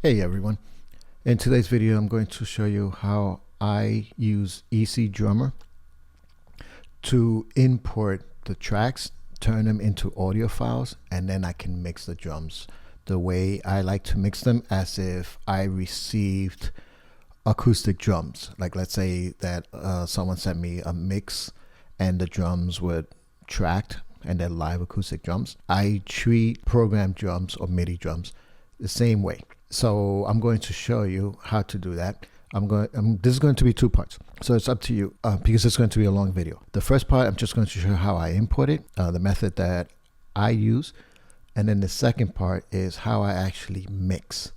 Hey everyone, in today's video I'm going to show you how I use EZdrummer to import the tracks, turn them into audio files, and then I can mix the drums the way I like to mix them, as if I received acoustic drums. Like, let's say that someone sent me a mix and the drums were tracked and they're live acoustic drums. I treat programmed drums or MIDI drums the same way. So I'm going to show you how to do that. This is going to be two parts, so it's up to you because it's going to be a long video. The first part, I'm just going to show you how I import it, the method that I use, and then the second part is how I actually mix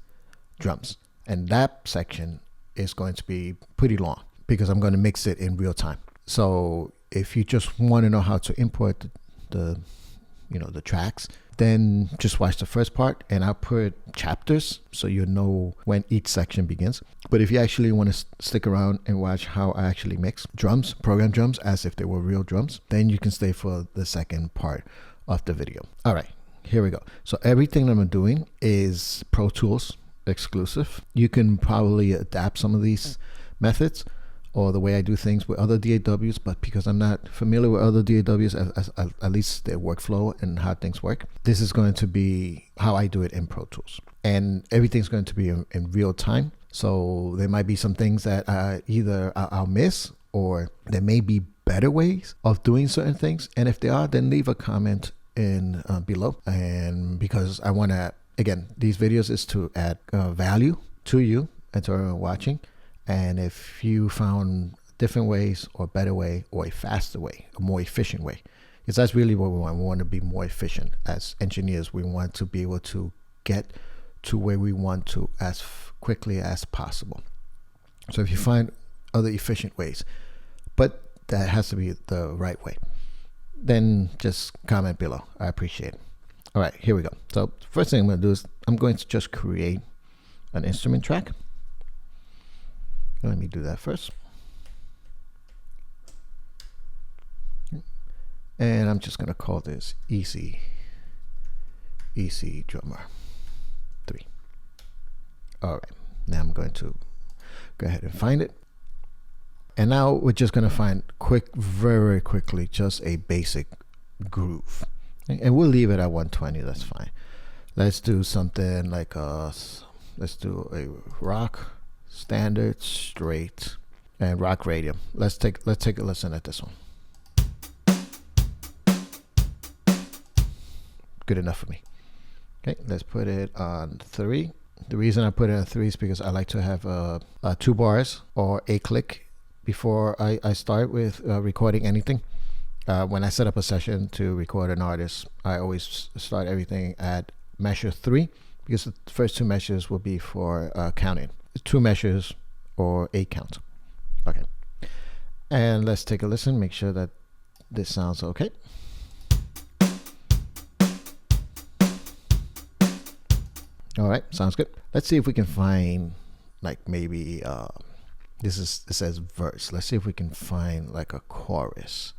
drums. And that section is going to be pretty long because I'm going to mix it in real time. So if you just want to know how to import the tracks, then just watch the first part, and I'll put chapters so you know when each section begins. But if you actually want to stick around and watch how I actually mix drums, program drums as if they were real drums, then you can stay for the second part of the video. All right, here we go. So everything that I'm doing is Pro Tools exclusive. You can probably adapt some of these methods or the way I do things with other DAWs, but because I'm not familiar with other DAWs, at least their workflow and how things work, this is going to be how I do it in Pro Tools. And everything's going to be in real time. So there might be some things that either I'll miss, or there may be better ways of doing certain things. And if there are, then leave a comment in below. And because I want to, again, these videos is to add value to you and to everyone watching. And if you found different ways or better way or a faster way, a more efficient way, because that's really what we want. We want to be more efficient as engineers. We want to be able to get to where we want to as quickly as possible. So if you find other efficient ways, but that has to be the right way, then just comment below. I appreciate it. All right, here we go. So first thing I'm going to do is I'm going to just create an instrument track. Let me do that first. And I'm just going to call this EZdrummer 3. All right, now I'm going to go ahead and find it. And now we're just going to find very quickly, just a basic groove. And we'll leave it at 120, that's fine. Let's do something like let's do a rock, standard, straight, and rock radium. Let's take a listen at this one. Good enough for me. Okay, let's put it on 3. The reason I put it on 3 is because I like to have 2 bars or a click before I start with recording anything. When I set up a session to record an artist, I always start everything at measure 3, because the first 2 measures will be for counting. 2 measures or a count. Okay, and let's take a listen, make sure that this sounds okay. All right, sounds good. Let's see if we can find, like, maybe it says verse. Let's see if we can find like a chorus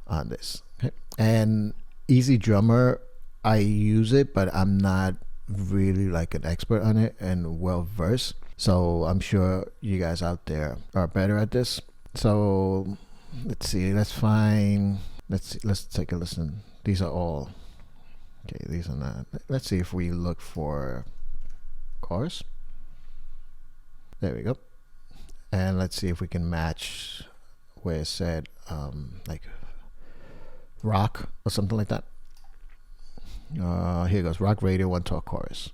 on this. Okay. And EZdrummer, I use it, but I'm not really like an expert on it and well versed. So I'm sure you guys out there are better at this. So let's see, let's take a listen. These are all okay. These are not. Let's see if we look for chorus. There we go. And let's see if we can match where it said like rock or something like that. Here goes rock radio 1 talk chorus.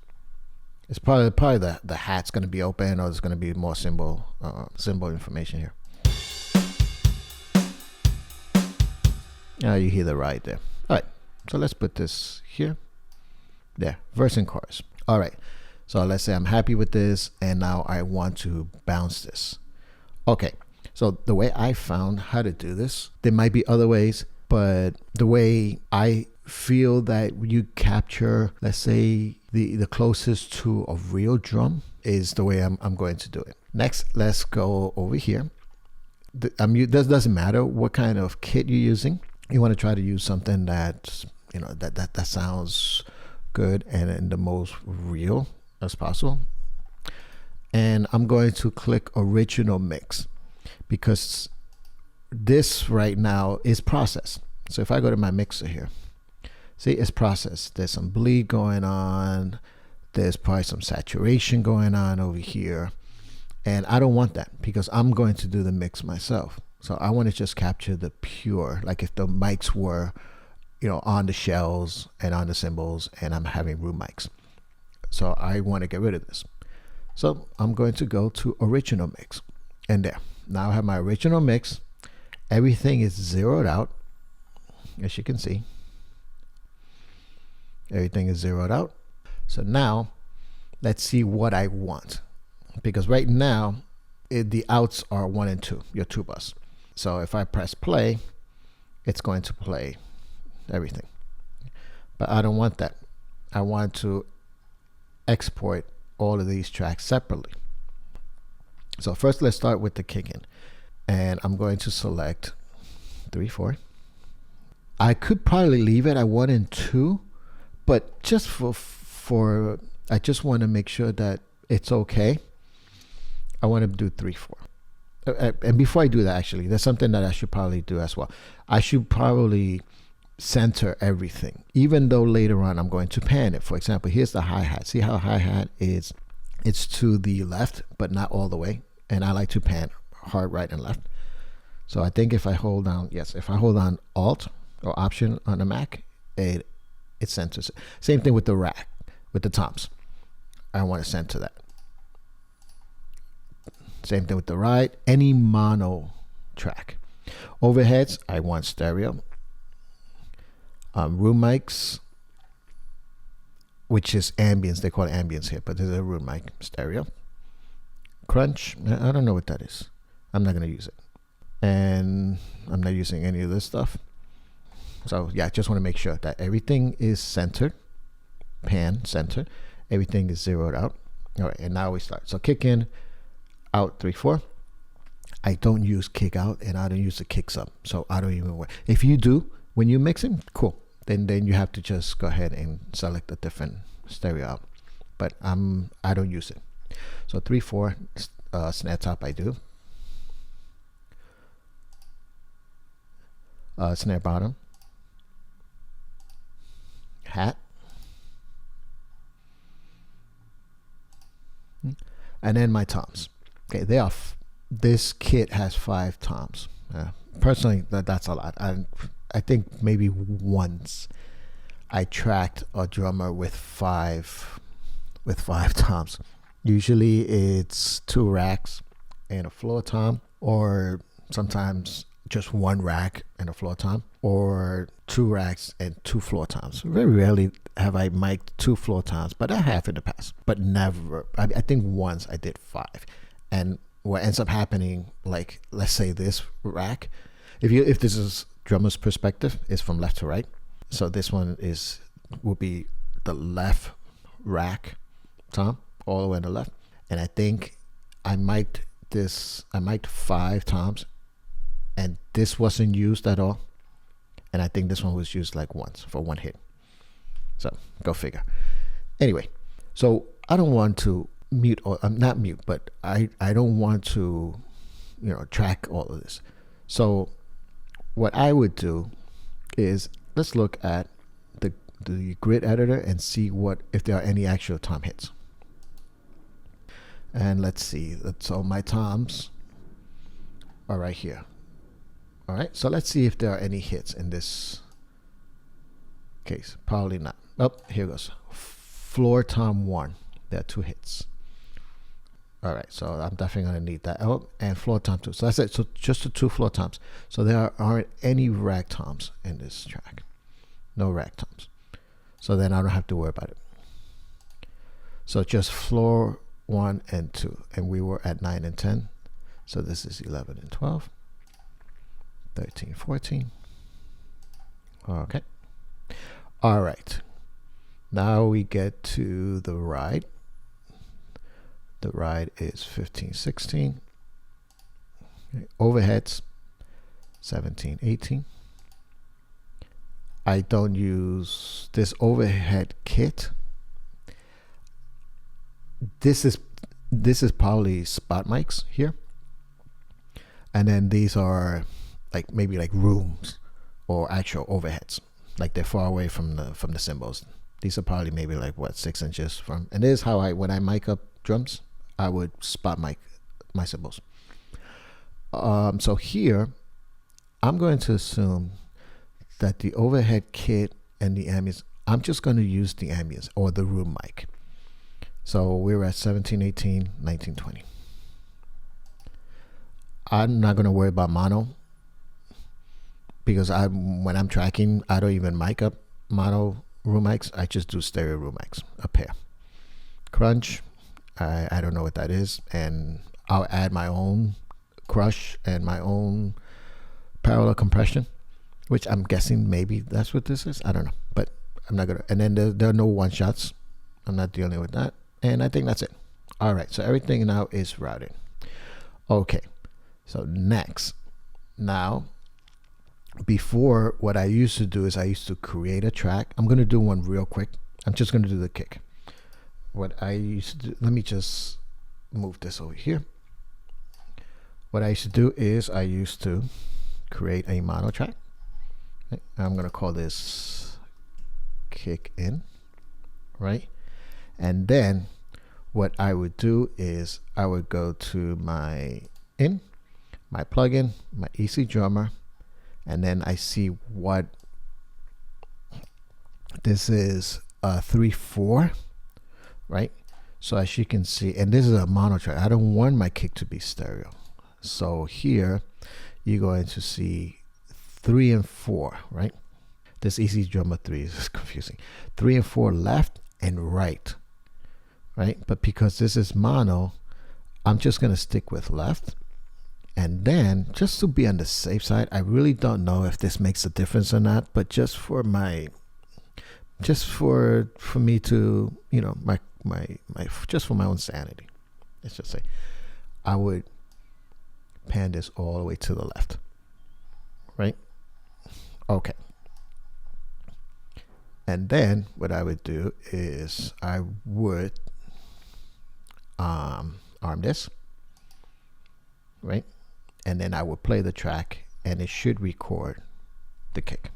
It's probably the hat's going to be open, or there's going to be more symbol information here. You hear the ride there. All right, so let's put this here. There, verse and chorus. All right, so let's say I'm happy with this, and now I want to bounce this. Okay, so the way I found how to do this, there might be other ways, but the way I feel that you capture, let's say, the closest to a real drum is the way I'm going to do it. Next, let's go over here. This doesn't matter what kind of kit you're using. You want to try to use something that that sounds good and the most real as possible. and I'm going to click original mix because this right now is processed. So if I go to my mixer here, see, it's processed. There's some bleed going on. There's probably some saturation going on over here. And I don't want that because I'm going to do the mix myself. So I want to just capture the pure, like if the mics were, you know, on the shells and on the cymbals and I'm having room mics. So I want to get rid of this. So I'm going to go to original mix, and there. Now I have my original mix. Everything is zeroed out. As you can see, everything is zeroed out. So now let's see what I want, because right now the outs are 1 and 2, your 2 bus. So if I press play, it's going to play everything, but I don't want that. I want to export all of these tracks separately. So first let's start with the kick-in, and I'm going to select 3/4. I could probably leave it at 1 and 2, but just for I just want to make sure that it's okay. I want to do 3/4. And before I do that, actually, there's something that I should probably do as well. I should probably center everything, even though later on I'm going to pan it. For example, here's the hi-hat. See how hi-hat is, it's to the left, but not all the way. And I like to pan hard right and left. So I think if I hold down, yes, if I hold on Alt or Option on the Mac, it centers it. Same thing with the rack, with the toms. I want to center that. Same thing with the ride, any mono track. Overheads, I want stereo. Room mics, which is ambience, they call it ambience here, but there's a room mic, stereo. Crunch, I don't know what that is. I'm not going to use it. And I'm not using any of this stuff. So yeah, I just want to make sure that everything is centered, pan, center. Everything is zeroed out. All right, and now we start. So kick in, out 3/4. I don't use kick out, and I don't use the kicks up. So I don't even worry. If you do, when you're mixing, cool. Then you have to just go ahead and select a different stereo out. But I don't use it. So 3/4 snare top I do. Snare bottom. Hat. And then my toms. Okay, they are. This kit has 5 toms. Personally, that's a lot. I think maybe once I tracked a drummer with five toms. Usually it's 2 racks and a floor tom, or sometimes just 1 rack and a floor tom, or 2 racks and 2 floor toms. Very rarely have I mic'd 2 floor toms, but I have in the past, but never. I think once I did 5. And what ends up happening, like let's say this rack, if this is drummer's perspective, is from left to right. So this one will be the left rack tom, all the way on the left. And I think I mic'd 5 toms, and this wasn't used at all. And I think this one was used like once for 1 hit. So go figure. Anyway, so I don't want to mute, or not mute, but I don't want to, track all of this. So what I would do is, let's look at the grid editor and see if there are any actual tom hits. And let's see. So my toms are right here. All right. So let's see if there are any hits in this case. Probably not. Oh, here goes. Floor tom 1. There are 2 hits. All right. So I'm definitely going to need that. Oh, and floor tom 2. So that's it. So just the 2 floor toms. So there aren't any rack toms in this track. No rack toms. So then I don't have to worry about it. So just floor 1 and 2, and we were at 9 and 10. So this is 11 and 12, 13, 14. Okay. All right. Now we get to the ride. The ride is 15, 16. Okay. Overheads 17, 18. I don't use this overhead kit. This is this is probably spot mics here, and then these are like maybe like rooms or actual overheads, like they're far away from the cymbals. These are probably maybe like what, 6 inches from, and this is how when I mic up drums, I would spot mic my cymbals. So here I'm going to assume that the overhead kit and the ambience, I'm just going to use the ambience or the room mic. So we're at 17, 18, 19, 20. I'm not going to worry about mono because when I'm tracking, I don't even mic up mono room mics. I just do stereo room mics, a pair. Crunch, I don't know what that is, and I'll add my own crush and my own parallel compression, which I'm guessing maybe that's what this is. I don't know, but I'm not gonna. And then there are no one shots. I'm not dealing with that. And I think that's it. All right, so everything now is routed. Okay, so next, now, before, what I used to do is I used to create a track. I'm gonna do one real quick. I'm just gonna do the kick. What I used to do, let me just move this over here. What I used to do is I used to create a mono track. Okay, I'm gonna call this kick in, right? And then what I would do is I would go to my plugin, my EZdrummer, and then I see what this is, 3/4, right? So as you can see, and this is a mono track. I don't want my kick to be stereo. So here you're going to see 3 and 4, right? This EZdrummer 3 is confusing. 3 and 4 left and right, right? But because this is mono, I'm just going to stick with left. And then just to be on the safe side, I really don't know if this makes a difference or not, but just for my, for me to, you know, just for my own sanity, let's just say, I would pan this all the way to the left, right? Okay. And then what I would do is I would arm this, right? And then I would play the track and it should record the kick.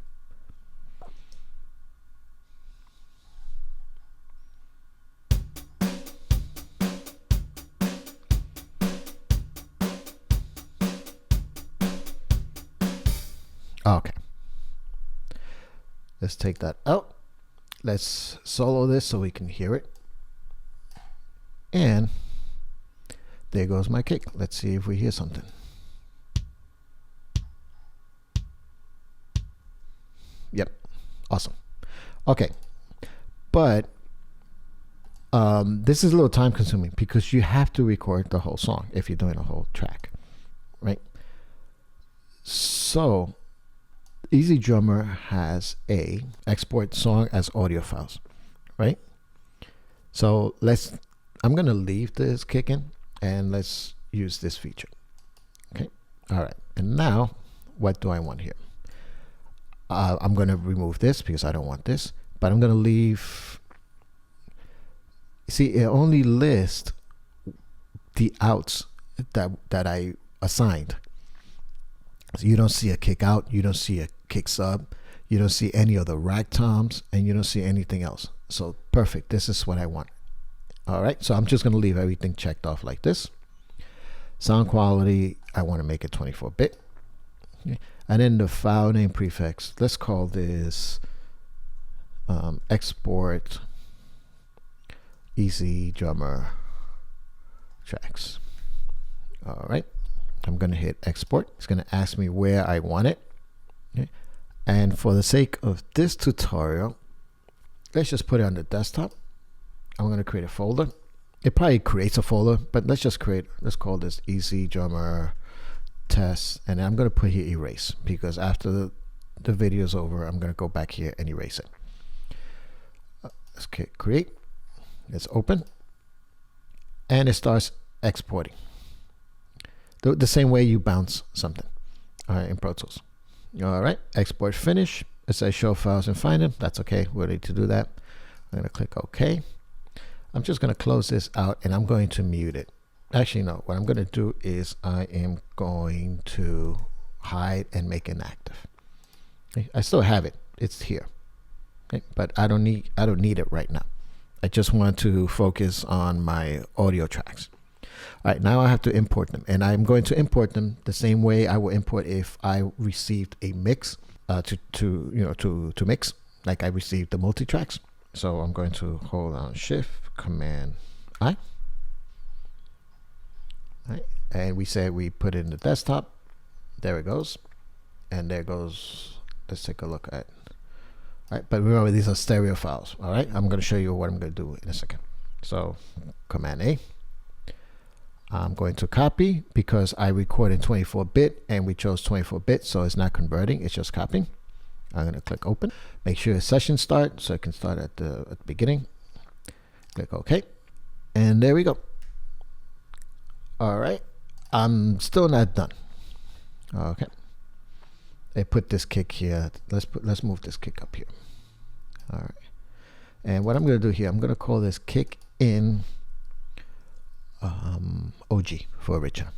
Okay. Let's take that out. Let's solo this so we can hear it. And there goes my kick. Let's see if we hear something. Yep. Awesome. Okay. But this is a little time consuming because you have to record the whole song if you're doing a whole track, right? So EZdrummer has a export song as audio files, right? So I'm going to leave this kick in and let's use this feature. Okay. All right. And now what do I want here? I'm going to remove this because I don't want this, but I'm going to leave. See, it only lists the outs that I assigned. So you don't see a kick out, you don't see a kick sub, you don't see any of the rag toms, and you don't see anything else. So perfect, this is what I want. All right, so I'm just gonna leave everything checked off like this. Sound quality, I wanna make it 24-bit. Okay. And then the file name prefix, let's call this export EZdrummer tracks. All right. I'm going to hit export. It's going to ask me where I want it. Okay. And for the sake of this tutorial, let's just put it on the desktop. I'm going to create a folder. It probably creates a folder, but let's call this EZdrummer test. And I'm going to put here erase because after the video is over, I'm going to go back here and erase it. Let's click create. Let's open. And it starts exporting. The same way you bounce something in Pro Tools. All right, export finish. It says show files and find them. That's okay. We're ready to do that. I'm going to click OK. I'm just going to close this out and I'm going to mute it. Actually, no, what I'm going to do is I am going to hide and make it active. Okay? I still have it. It's here. Okay? But I don't need it right now. I just want to focus on my audio tracks. All right, now I have to import them, and I'm going to import them the same way I will import if I received a mix to mix, like I received the multitracks. So I'm going to hold down Shift Command I. All right, and we said we put it in the desktop. There it goes, and there goes. Let's take a look at. All right, but remember these are stereo files. All right, I'm going to show you what I'm going to do in a second. So Command A. I'm going to copy because I record in 24-bit and we chose 24-bit, so it's not converting, it's just copying. I'm going to click open. Make sure session start, so it can start at the beginning. Click OK, and there we go. All right, I'm still not done. Okay, they put this kick here. Let's move this kick up here. All right, and what I'm going to do here, I'm going to call this kick in OG for original.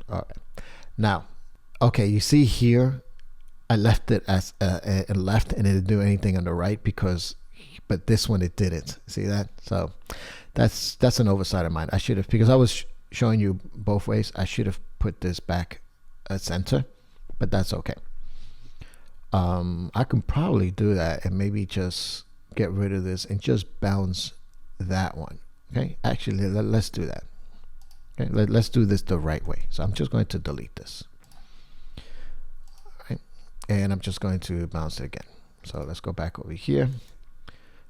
All right, now, okay, you see here, I left it as left and it didn't do anything on the right but this one it didn't. See that? So that's an oversight of mine. I should have, because I was showing you both ways, I should have put this back at center, but that's okay. I can probably do that and maybe just get rid of this and just bounce that one. Okay, actually, let's do that. Okay, let's do this the right way. So I'm just going to delete this. All right, and I'm just going to bounce it again. So let's go back over here.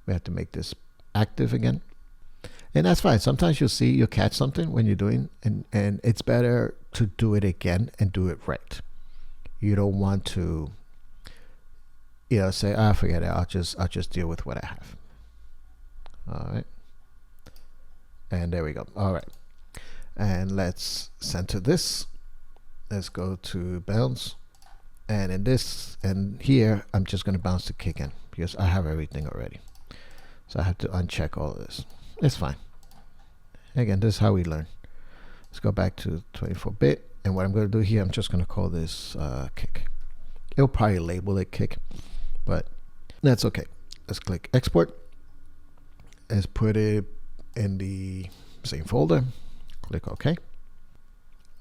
We have to make this active again. And that's fine. Sometimes you'll catch something when you're doing, and it's better to do it again and do it right. You don't want to, say, forget it. I'll just deal with what I have. All right. And there we go. All right. And let's center this. Let's go to bounce. And in this, and here, I'm just going to bounce the kick in because I have everything already. So I have to uncheck all of this. It's fine. Again, this is how we learn. Let's go back to 24-bit. And what I'm going to do here, I'm just going to call this kick. It'll probably label it kick, but that's okay. Let's click export. Let's put it in the same folder. Click OK.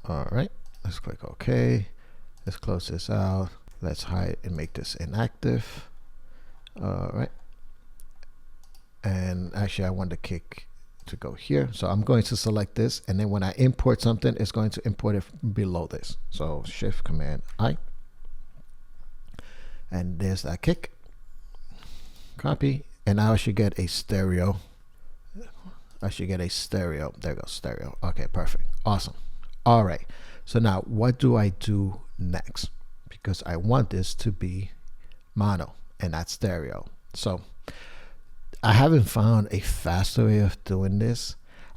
All right, let's click OK. Let's close this out. Let's hide and make this inactive. All right, and actually I want the kick to go here, so I'm going to select this, and then when I import something, it's going to import it below this. So Shift Command I, and there's that kick. Copy, and now I should get a stereo. There goes stereo. Okay, perfect. Awesome. All right. So now what do I do next? Because I want this to be mono and not stereo. So I haven't found a faster way of doing this.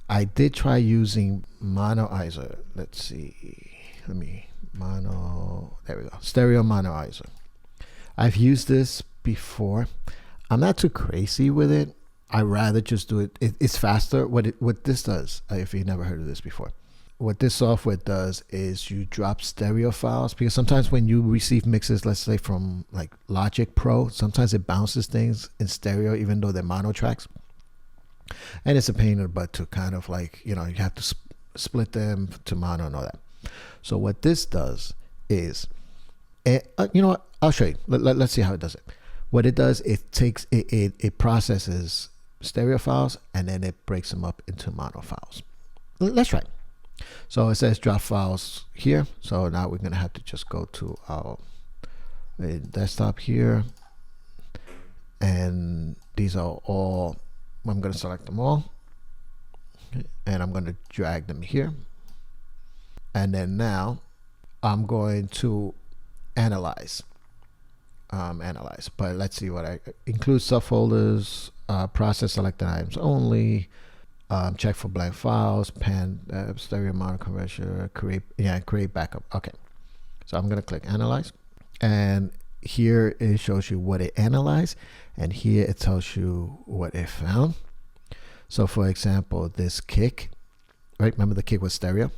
I did try using Monoizer. Let's see. There we go. Stereo Monoizer. I've used this before. I'm not too crazy with it. I rather just do it. It's faster. What this does, if you've never heard of this before, what this software does is you drop stereo files, because sometimes when you receive mixes, let's say from like Logic Pro, sometimes it bounces things in stereo even though they're mono tracks, and it's a pain in the butt to kind of like, you have to split them to mono and all that. So what this does is, you know what? I'll show you. Let's see how it does it. What it does, it processes stereo files and then it breaks them up into mono files. Let's try. So it says drop files here. So now we're going to have to just go to our desktop here. And these are all, I'm going to select them all. And I'm going to drag them here. And then now I'm going to analyze. But let's see what I include subfolders, process selected items only, check for blank files, pan stereo mono conversion, create backup. Okay, so I'm gonna click analyze, and here it shows you what it analyzed, and here it tells you what it found. So for example, this kick, right? Remember the kick was stereo?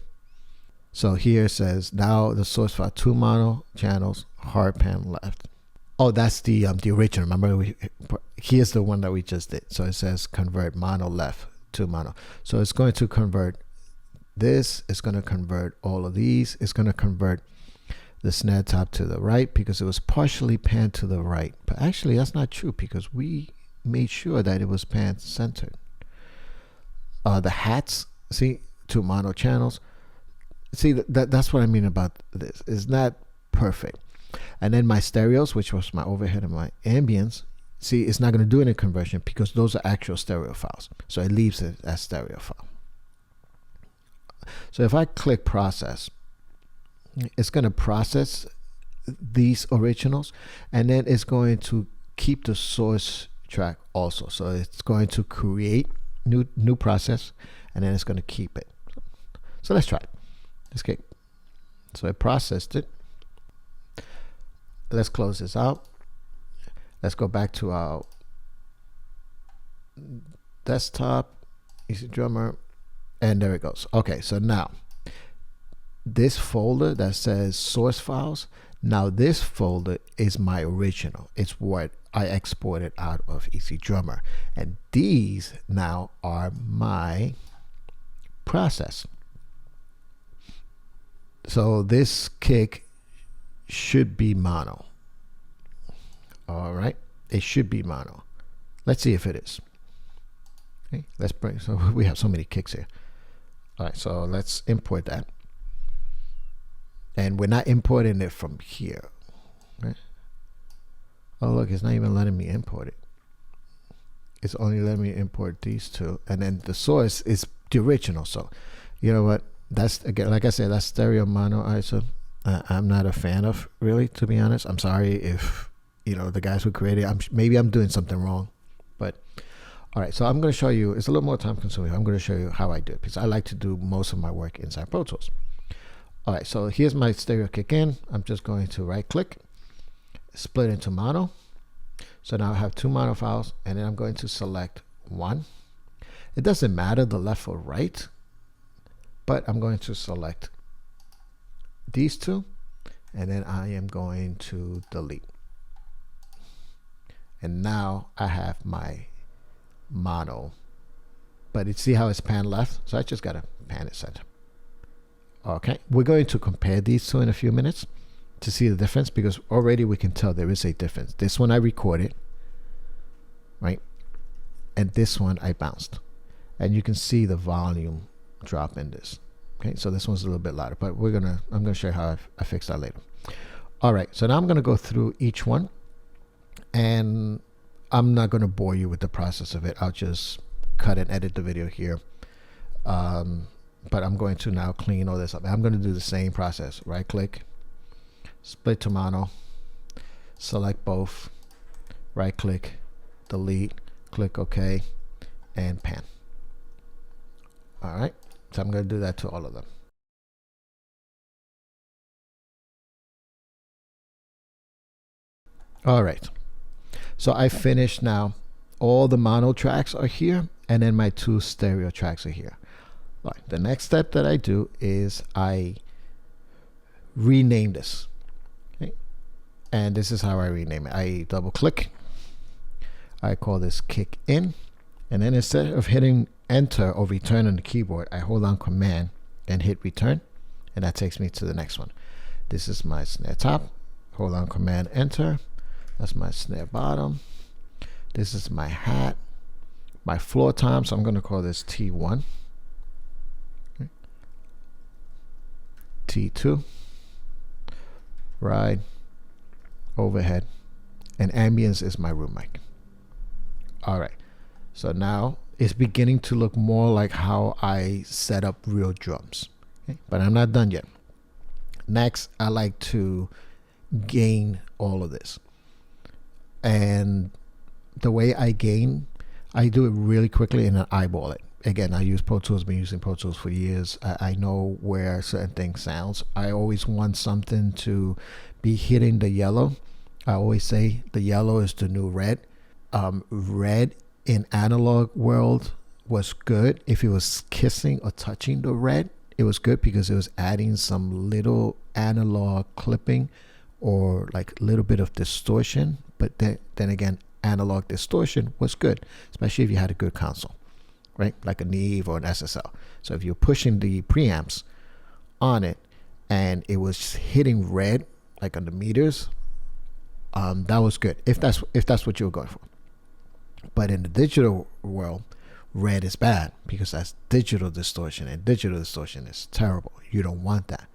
So here it says now the source file 2 mono channels, hard pan left. Oh, that's the original. Remember, here's the one that we just did. So it says convert mono left to mono. So it's going to convert this. It's going to convert all of these. It's going to convert the snare top to the right because it was partially panned to the right. But actually, that's not true because we made sure that it was pan centered. The hats, see, 2 mono channels. See, that's what I mean about this. It's not perfect. And then my stereos, which was my overhead and my ambience, see, it's not going to do any conversion because those are actual stereo files. So it leaves it as stereo file. So if I click process, it's going to process these originals, and then it's going to keep the source track also. So it's going to create new process, and then it's going to keep it. So let's try it. Escape. So I processed it. Let's close this out. Let's go back to our desktop, EZdrummer, and there it goes. Okay, so now this folder that says source files, now this folder is my original. It's what I exported out of EZdrummer, and these now are my process. So this kick should be mono. All right, it should be mono. Let's see if it is. Okay, let's bring, so we have so many kicks here. All right, so let's import that. And we're not importing it from here. Right? Oh, look, it's not even letting me import it. It's only letting me import these two. And then the source is the original. So, you know what? That's, again, like I said, that's stereo Monoizer. I'm not a fan of, really, to be honest. I'm sorry if, you know, the guys who created it, maybe I'm doing something wrong. But, all right, so I'm going to show you, it's a little more time consuming. I'm going to show you how I do it because I like to do most of my work inside Pro Tools. All right, so here's my stereo kick in. I'm just going to right click, split into mono. So now I have 2 mono files, and then I'm going to select one. It doesn't matter the left or right, but I'm going to select these two, and then I am going to delete. And now I have my mono, but you see how it's pan left? So I just gotta pan it center. Okay, we're going to compare these two in a few minutes to see the difference because already we can tell there is a difference. This one I recorded, right? And this one I bounced. And you can see the volume drop in this. Okay, so this one's a little bit louder, but I'm gonna show you how I fix that later. All right, so now I'm gonna go through each one, and I'm not gonna bore you with the process of it. I'll just cut and edit the video here. But I'm going to now clean all this up. I'm going to do the same process. Right click, split to mono, select both, right click, delete, click OK, and pan. All right, so I'm going to do that to all of them. All right, so I finished now. All the mono tracks are here, and then my 2 stereo tracks are here. Right. The next step that I do is I rename this. Okay? And this is how I rename it. I double click. I call this kick in. And then instead of hitting enter or return on the keyboard, I hold on command and hit return. And that takes me to the next one. This is my snare top. Hold on command enter. That's my snare bottom. This is my hat. My floor tom. So I'm going to call this T1. T2, ride, overhead, and ambience is my room mic. All right, so now it's beginning to look more like how I set up real drums. Okay? But I'm not done yet. Next, I like to gain all of this. And the way I gain, I do it really quickly and I eyeball it. Again, I use Pro Tools, been using Pro Tools for years. I know where certain things sounds. I always want something to be hitting the yellow. I always say the yellow is the new red. Red in analog world was good. If it was kissing or touching the red, it was good because it was adding some little analog clipping or like a little bit of distortion. But then again, analog distortion was good, especially if you had a good console, right? Like a Neve or an SSL. So if you're pushing the preamps on it and it was hitting red, like on the meters, that was good. If that's what you were going for. But in the digital world, red is bad because that's digital distortion, and digital distortion is terrible. You don't want that.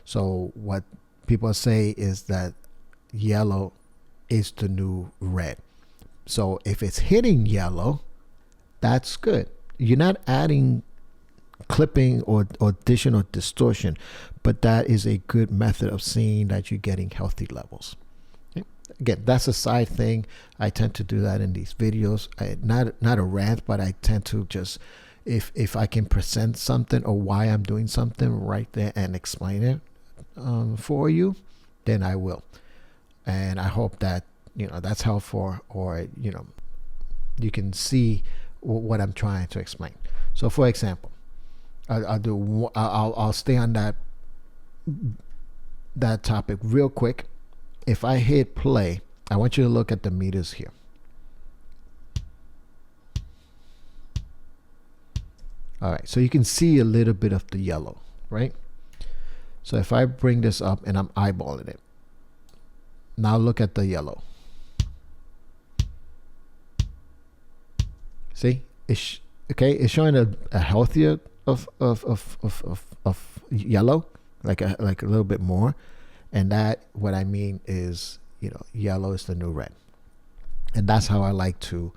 So what people say is that yellow is the new red. So if it's hitting yellow, that's good. You're not adding clipping or additional distortion, but that is a good method of seeing that you're getting healthy levels. Again, that's a side thing. I tend to do that in these videos. Not a rant, but I tend to just, if I can present something or why I'm doing something right there and explain it for you, then I will. And I hope that, you know, that's helpful, or, you know, you can see what I'm trying to explain. So for example, I'll stay on that topic real quick. If I hit play, I want you to look at the meters here. All right, so you can see a little bit of the yellow, right? So if I bring this up and I'm eyeballing it, now look at the yellow. See, it's showing a healthier of yellow, like a little bit more. And that, what I mean is, you know, yellow is the new red. And that's how I like to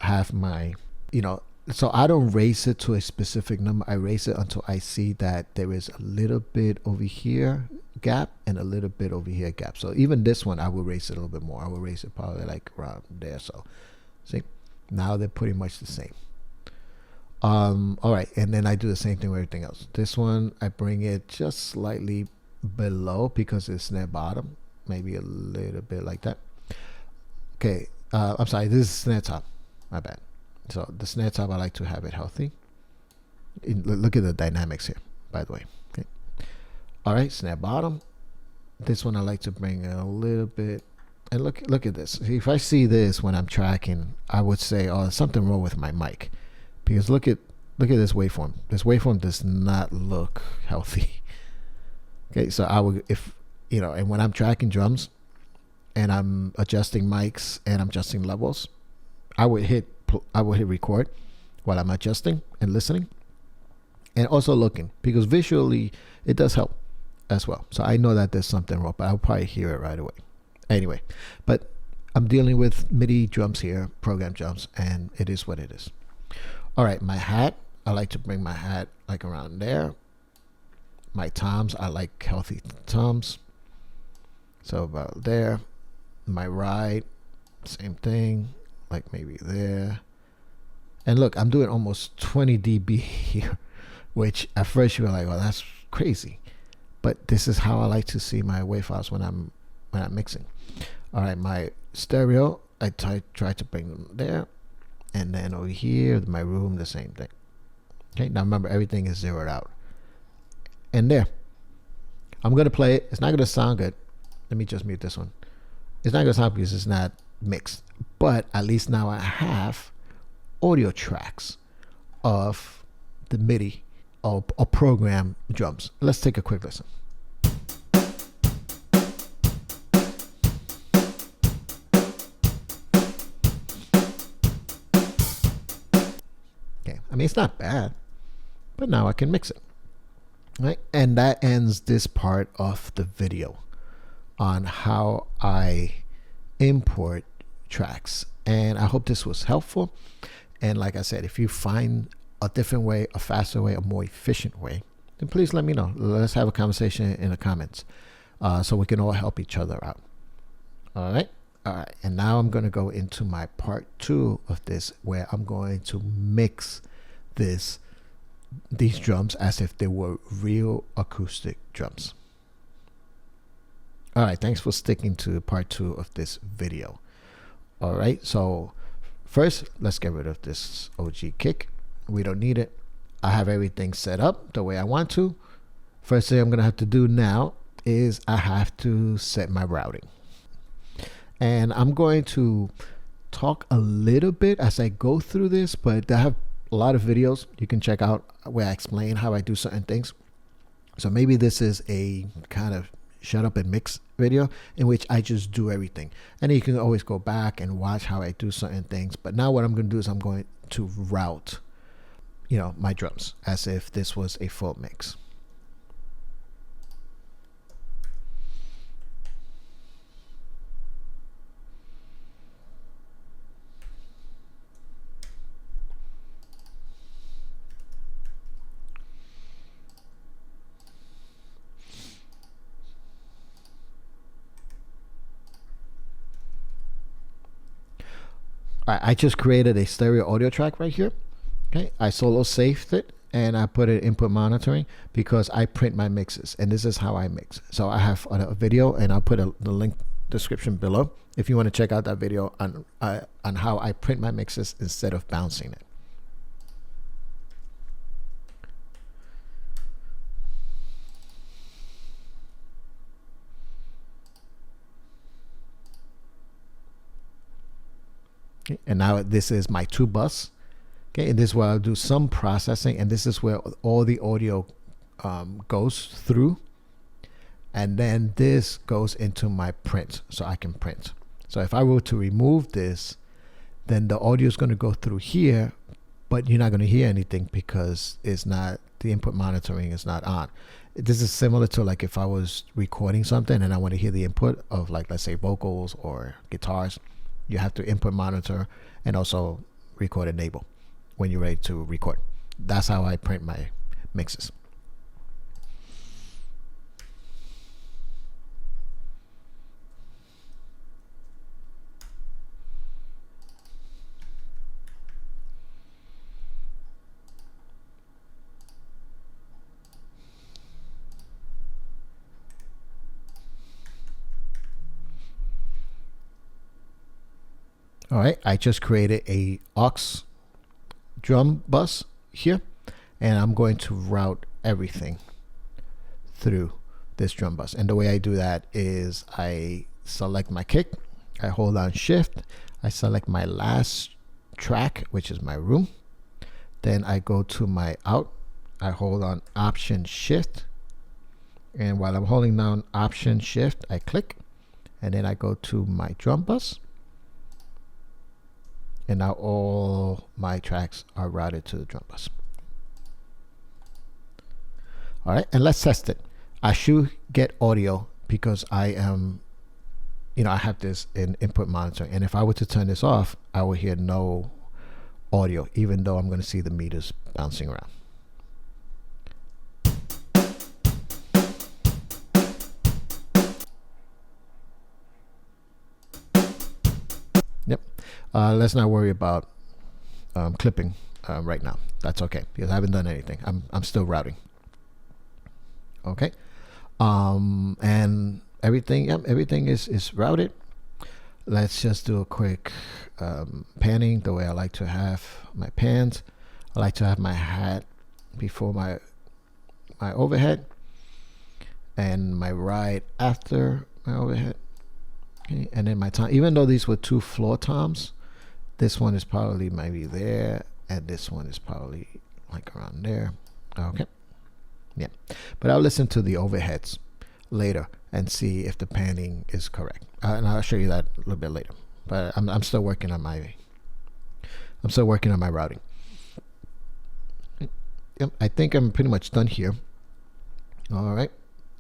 have my, you know, so I don't raise it to a specific number. I raise it until I see that there is a little bit over here gap and a little bit over here gap. So even this one, I will raise it a little bit more. I will raise it probably like around there. So see, now they're pretty much the same. All right, and then I do the same thing with everything else. This one, I bring it just slightly below because it's snare bottom, maybe a little bit like that. Okay, I'm sorry, this is snare top, my bad. So the snare top, I like to have it healthy. Look at the dynamics here, by the way. Okay. All right, snare bottom. This one I like to bring a little bit, and look at this. If I see this when I'm tracking, I would say, oh, there's something wrong with my mic, because look at this waveform. This waveform does not look healthy. Okay, so I would, if you know, and when I'm tracking drums and I'm adjusting mics and I'm adjusting levels, I would hit record while I'm adjusting and listening, and also looking, because visually it does help as well. So I know that there's something wrong, but I'll probably hear it right away. Anyway, but I'm dealing with MIDI drums here, program drums, and it is what it is. All right, my hat, I like to bring my hat like around there. My toms, I like healthy toms, so about there. My ride, same thing, like maybe there. And look, I'm doing almost 20 dB here, which at first you're like, oh, that's crazy, but this is how I like to see my wave files when I'm mixing. All right, my stereo, I try to bring them there, and then over here, my room, the same thing. Okay, now remember, everything is zeroed out. And there, I'm gonna play it. It's not gonna sound good. Let me just mute this one. It's not gonna sound because it's not mixed, but at least now I have audio tracks of the MIDI or program drums. Let's take a quick listen. Okay, I mean, it's not bad, but now I can mix it. Right, and that ends this part of the video on how I import tracks. And I hope this was helpful. And like I said, if you find a different way, a faster way, a more efficient way, then please let me know. Let's have a conversation in the comments, so we can all help each other out. All right. And now I'm going to go into my part 2 of this, where I'm going to mix these drums as if they were real acoustic drums. All right, thanks for sticking to part 2 of this video. All right, so First, let's get rid of this OG kick. We don't need it. I have everything set up the way I want to. First thing I'm going to have to do now is I have to set my routing. And I'm going to talk a little bit as I go through this, but I have a lot of videos you can check out where I explain how I do certain things. So maybe this is a kind of shut up and mix video in which I just do everything. And you can always go back and watch how I do certain things. But now what I'm going to do is I'm going to route, my drums as if this was a full mix. I just created a stereo audio track right here. Okay, I solo saved it and I put it input monitoring because I print my mixes, and this is how I mix. So I have a video, and I'll put the link description below if you want to check out that video on how I print my mixes instead of bouncing it. And now this is my 2 bus. Okay, and this is where I'll do some processing, and this is where all the audio goes through, and then this goes into my print, so I can print. So if I were to remove this, then the audio is going to go through here, but you're not going to hear anything because it's not, the input monitoring is not on. This is similar to like if I was recording something and I want to hear the input of, like, let's say vocals or guitars. You have to input monitor and also record enable when you're ready to record. That's how I print my mixes. All right, I just created a aux drum bus here, and I'm going to route everything through this drum bus. And the way I do that is I select my kick, I hold on shift, I select my last track, which is my room. Then I go to my out, I hold on option shift, and while I'm holding down option shift, I click, and then I go to my drum bus. And now all my tracks are routed to the drum bus. All right, and let's test it. I should get audio because I am, I have this in input monitor. And if I were to turn this off, I will hear no audio, even though I'm going to see the meters bouncing around. Yep. Let's not worry about clipping right now. That's okay because I haven't done anything. I'm still routing. Okay. And everything is routed. Let's just do a quick panning the way I like to have my pans. I like to have my hat before my overhead and my ride after my overhead. Okay, and then my tom, even though these were 2 floor toms, this one is probably maybe there, and this one is probably like around there. Okay, yeah, but I'll listen to the overheads later and see if the panning is correct, and I'll show you that a little bit later. But I'm still working on my routing. Yep, I think I'm pretty much done here. All right,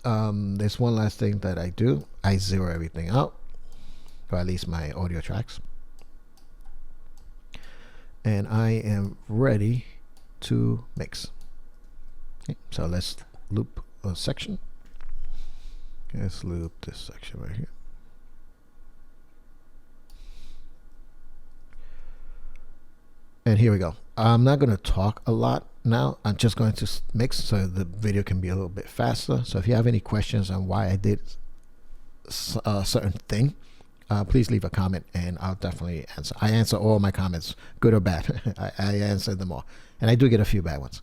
there's one last thing that I do. I zero everything out, or at least my audio tracks, and I am ready to mix. Okay, so let's loop a section. Okay, let's loop this section right here. And here we go. I'm not going to talk a lot now. I'm just going to mix so the video can be a little bit faster. So if you have any questions on why I did a certain thing, please leave a comment and I'll definitely answer. I answer all my comments, good or bad. I answer them all. And I do get a few bad ones.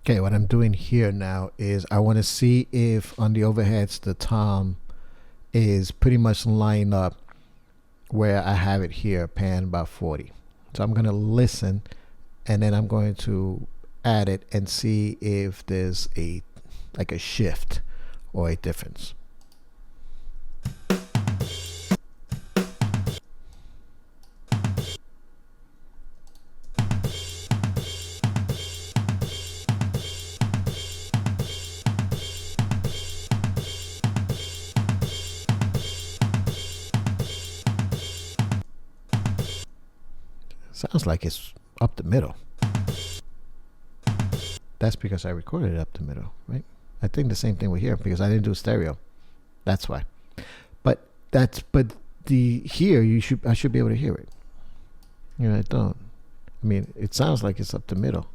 Okay, what I'm doing here now is I want to see if on the overheads the tom is pretty much lined up where I have it here, pan about 40. So I'm going to listen, and then I'm going to add it and see if there's a like a shift or a difference. Sounds like it's up the middle. That's because I recorded it up the middle, right? I think the same thing with here because I didn't do stereo. That's why. But here I should be able to hear it. You know, I don't. I mean, it sounds like it's up the middle.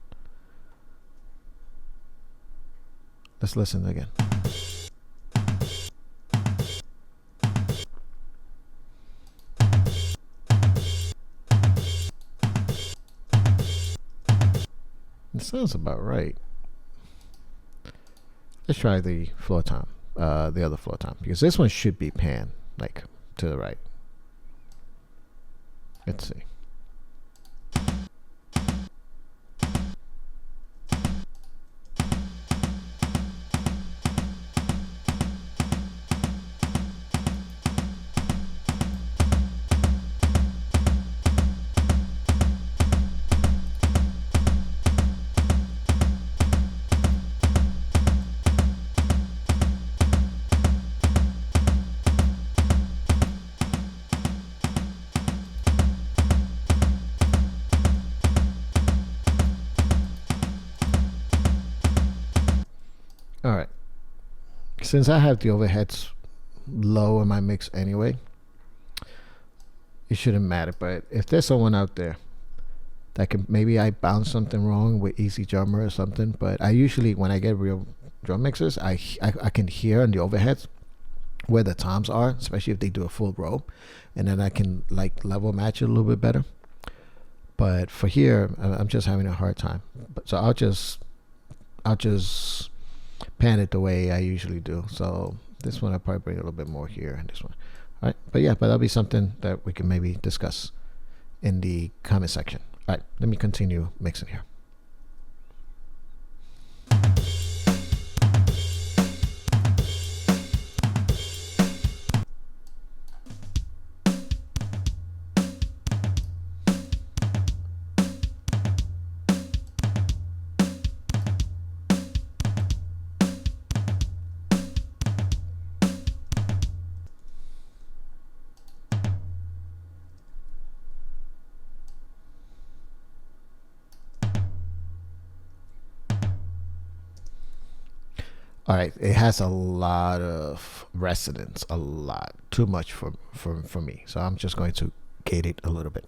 Let's listen again. It sounds about right. Let's try the floor tom, the other floor tom, because this one should be pan, like to the right. Let's see. All right. Since I have the overheads low in my mix anyway, it shouldn't matter. But if there's someone out there that can, maybe I bounce something wrong with EZdrummer or something, but I usually, when I get real drum mixers, I can hear on the overheads where the toms are, especially if they do a full row, and then I can like level match it a little bit better. But for here, I'm just having a hard time. So I'll just pan it the way I usually do. So this one I'll probably bring a little bit more here, and this one. All right, but yeah, but that'll be something that we can maybe discuss in the comment section. All right, let me continue mixing here. All right, it has a lot of resonance, a lot, too much for me. So I'm just going to gate it a little bit.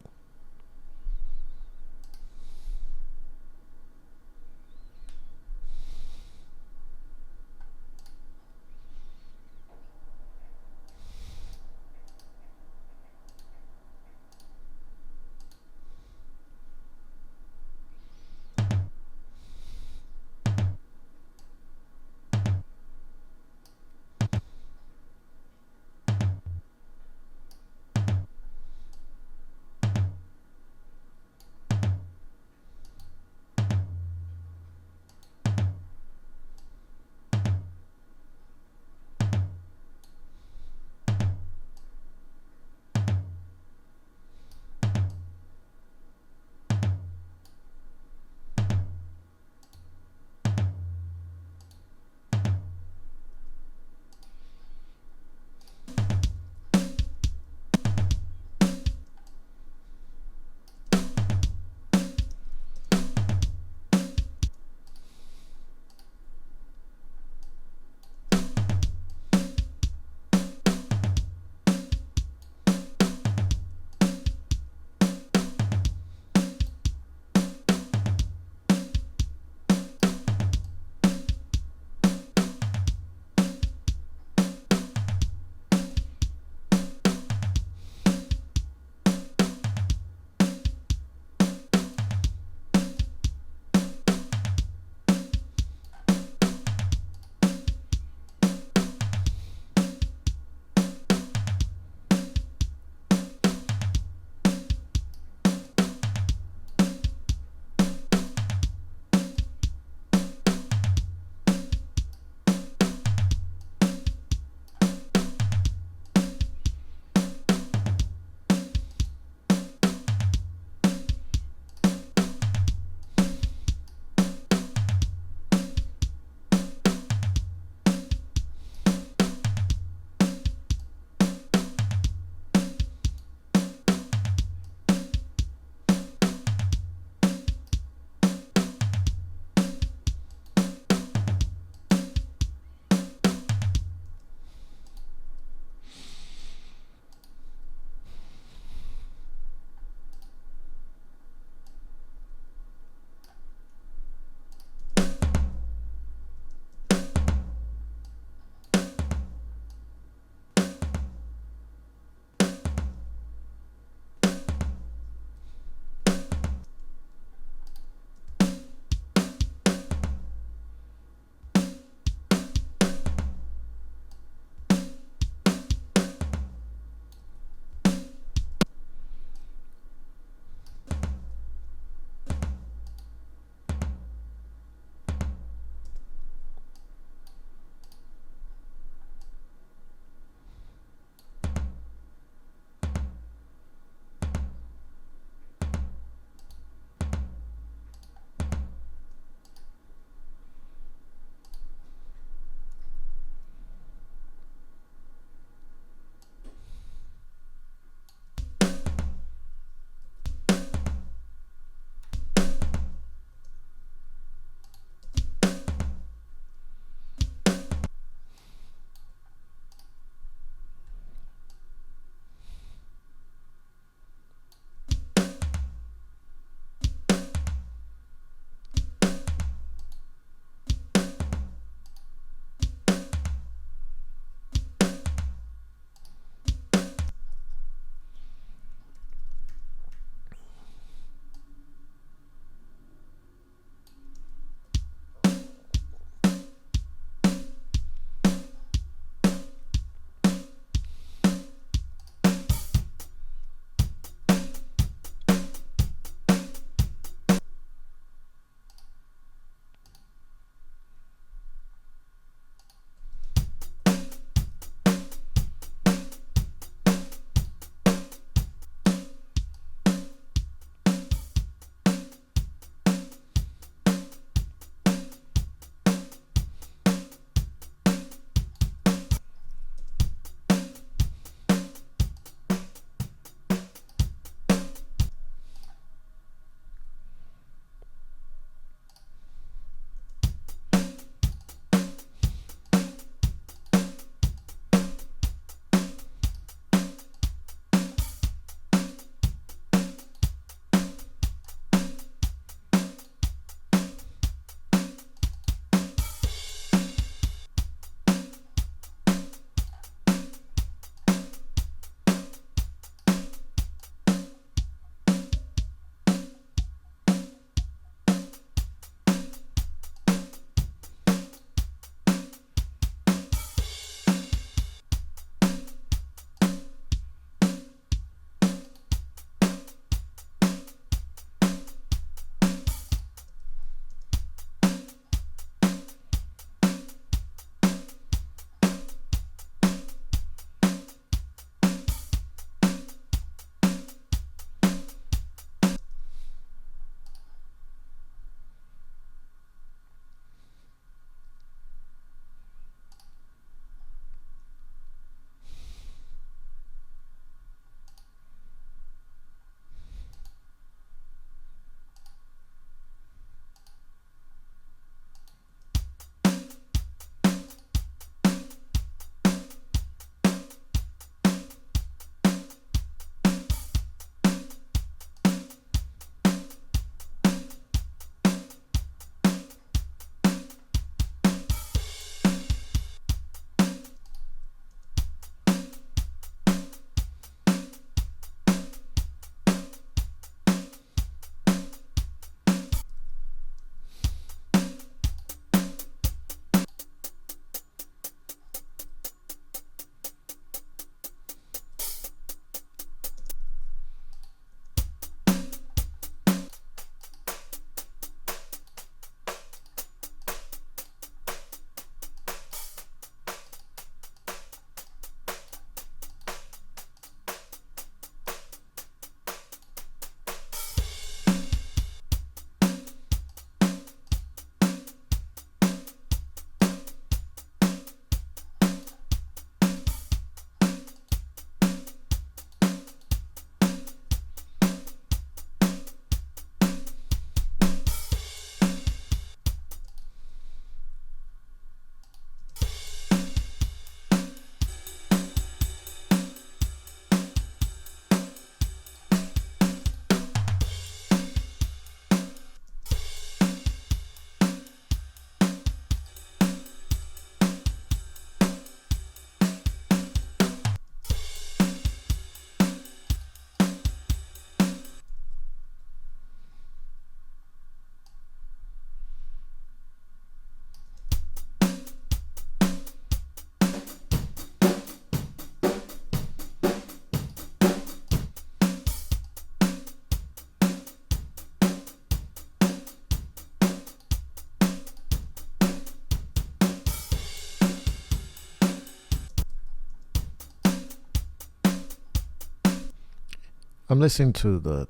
I'm listening to the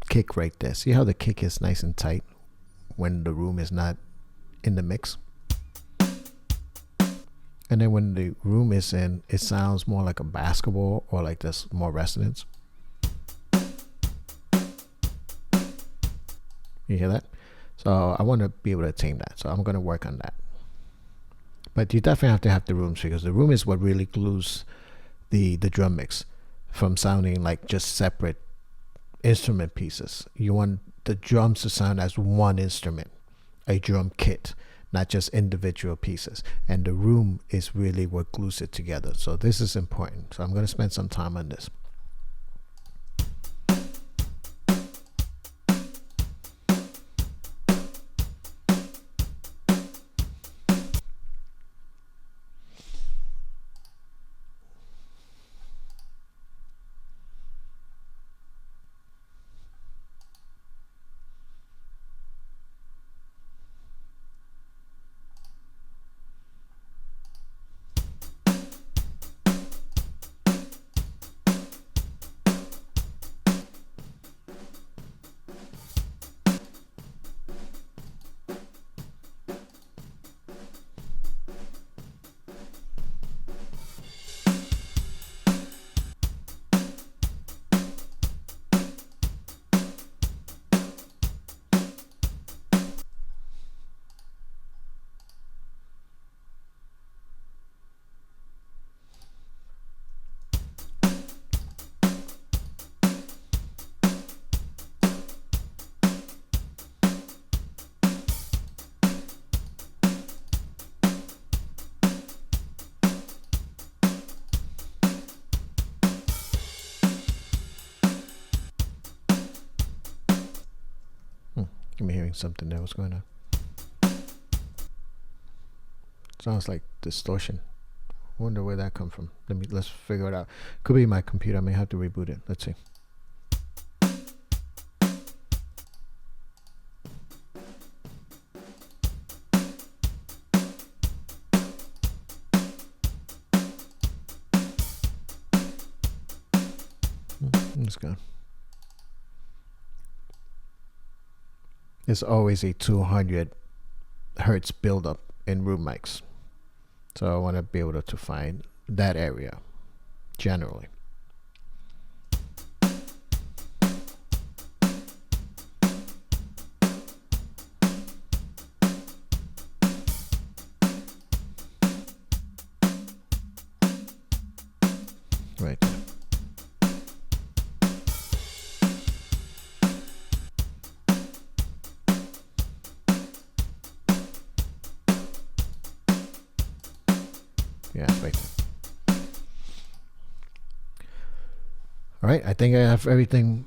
kick right there. See how the kick is nice and tight when the room is not in the mix? And then when the room is in, it sounds more like a basketball, or like there's more resonance. You hear that? So I want to be able to tame that. So I'm going to work on that. But you definitely have to have the rooms, because the room is what really glues the drum mix from sounding like just separate instrument pieces. You want the drums to sound as one instrument, a drum kit, not just individual pieces. And the room is really what glues it together. So this is important. So I'm going to spend some time on this. I'm hearing something there. What's going on? Sounds like distortion. Wonder where that come from. Let's figure it out. Could be my computer. I may have to reboot it. Let's see. It's gone. There's always a 200 hertz buildup in room mics. So I want to be able to find that area generally. Right there. Yeah, right there. All right, I think I have everything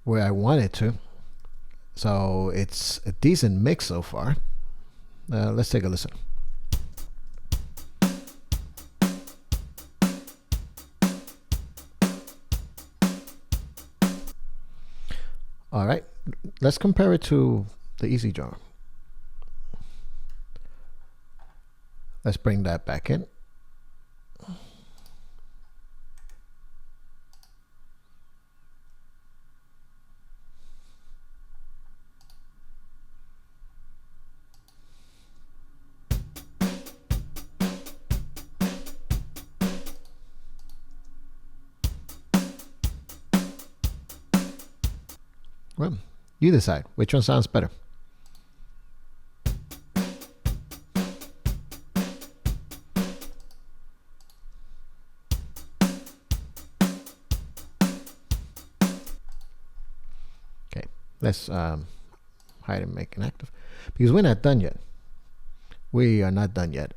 where I want it to. So it's a decent mix so far. Let's take a listen. All right, let's compare it to the EZdrummer. Let's bring that back in. Well, you decide which one sounds better. Okay, let's hide and make inactive, because we're not done yet. We are not done yet.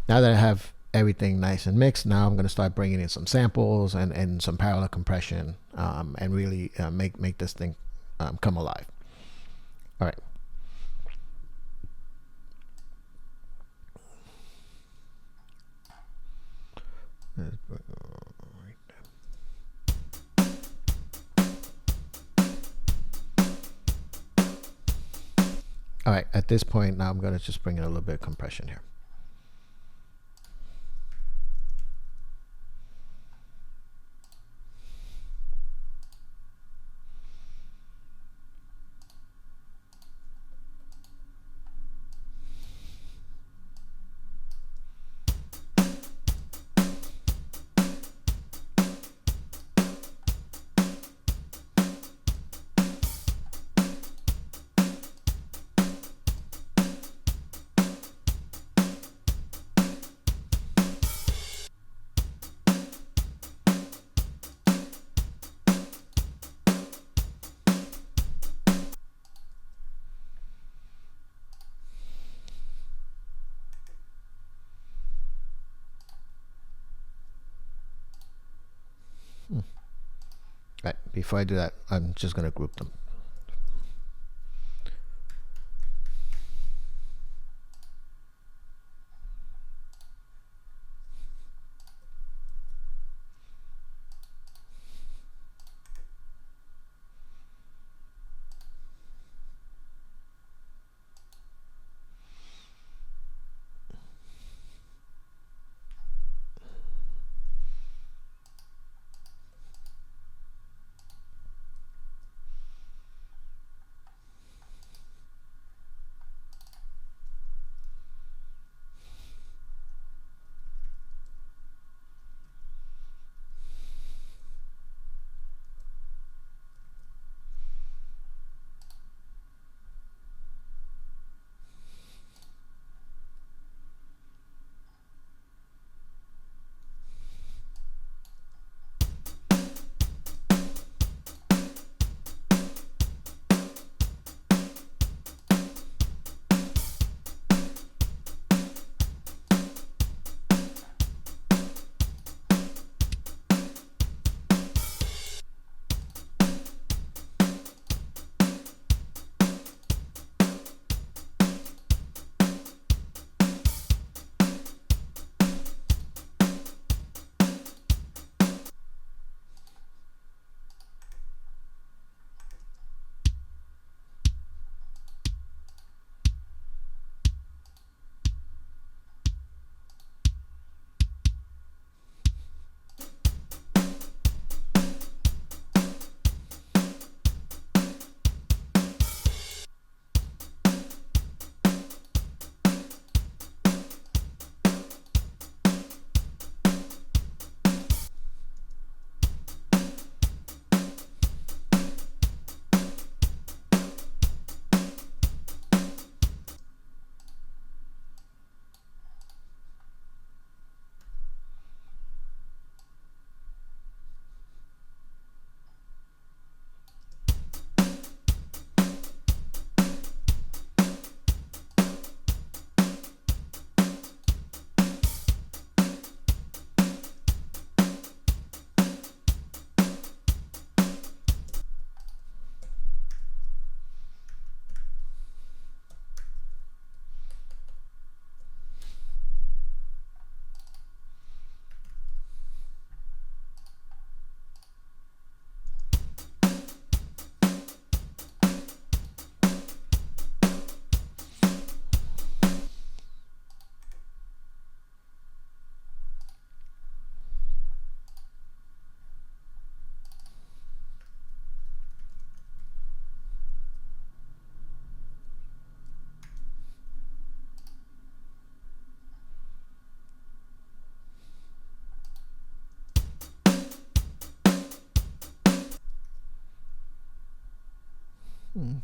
Now that I have everything nice and mixed, now I'm going to start bringing in some samples and some parallel compression, and really make this thing come alive. All right. All right, at this point now I'm going to just bring in a little bit of compression here. before I do that, I'm just going to group them.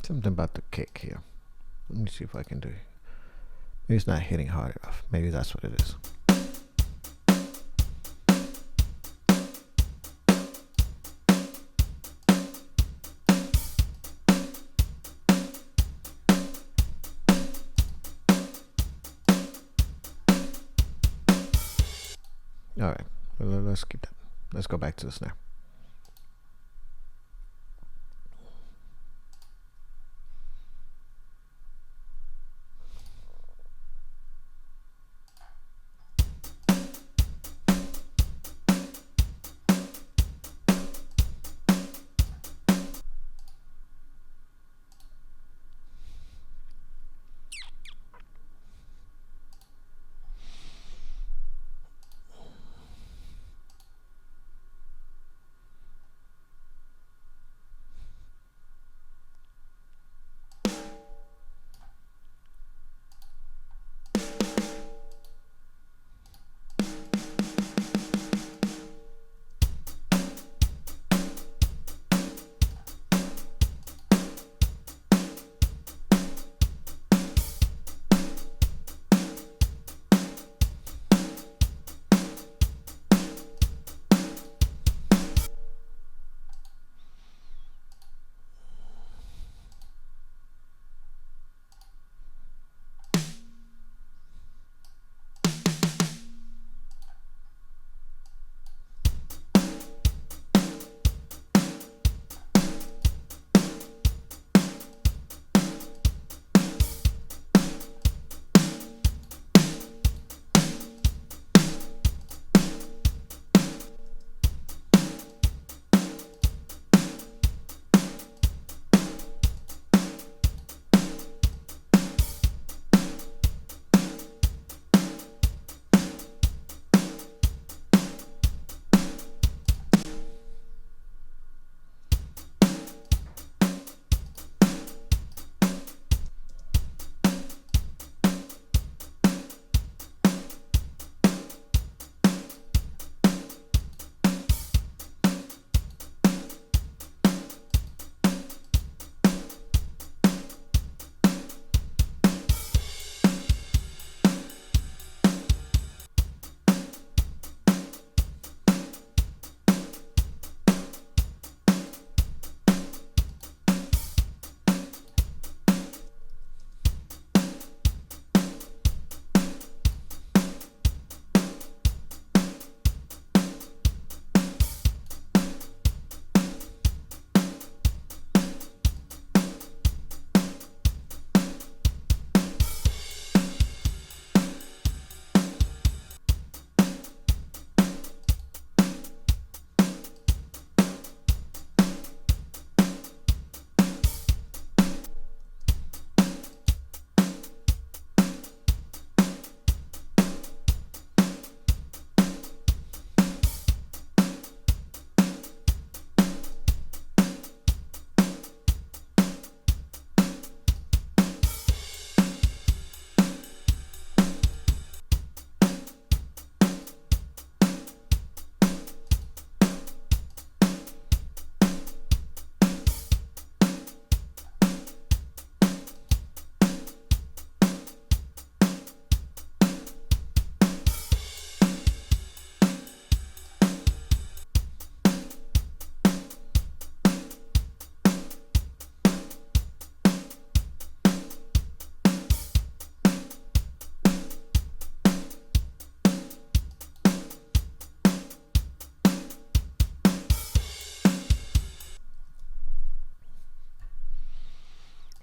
Something about the kick here. Let me see if I can do it. Maybe it's not hitting hard enough. Maybe that's what it is. All right, let's keep that. Let's go back to the snare.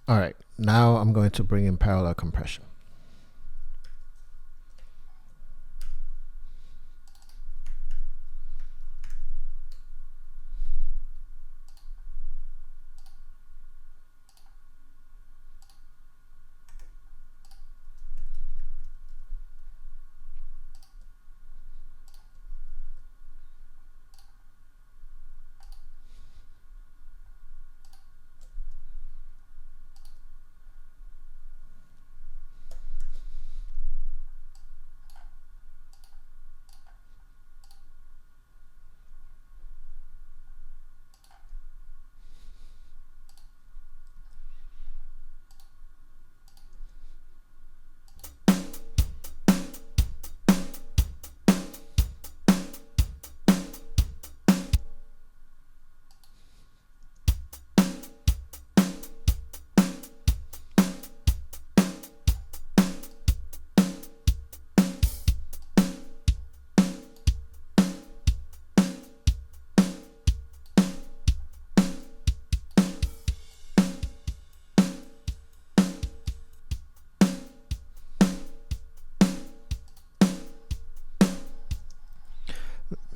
All right, now I'm going to bring in parallel compression.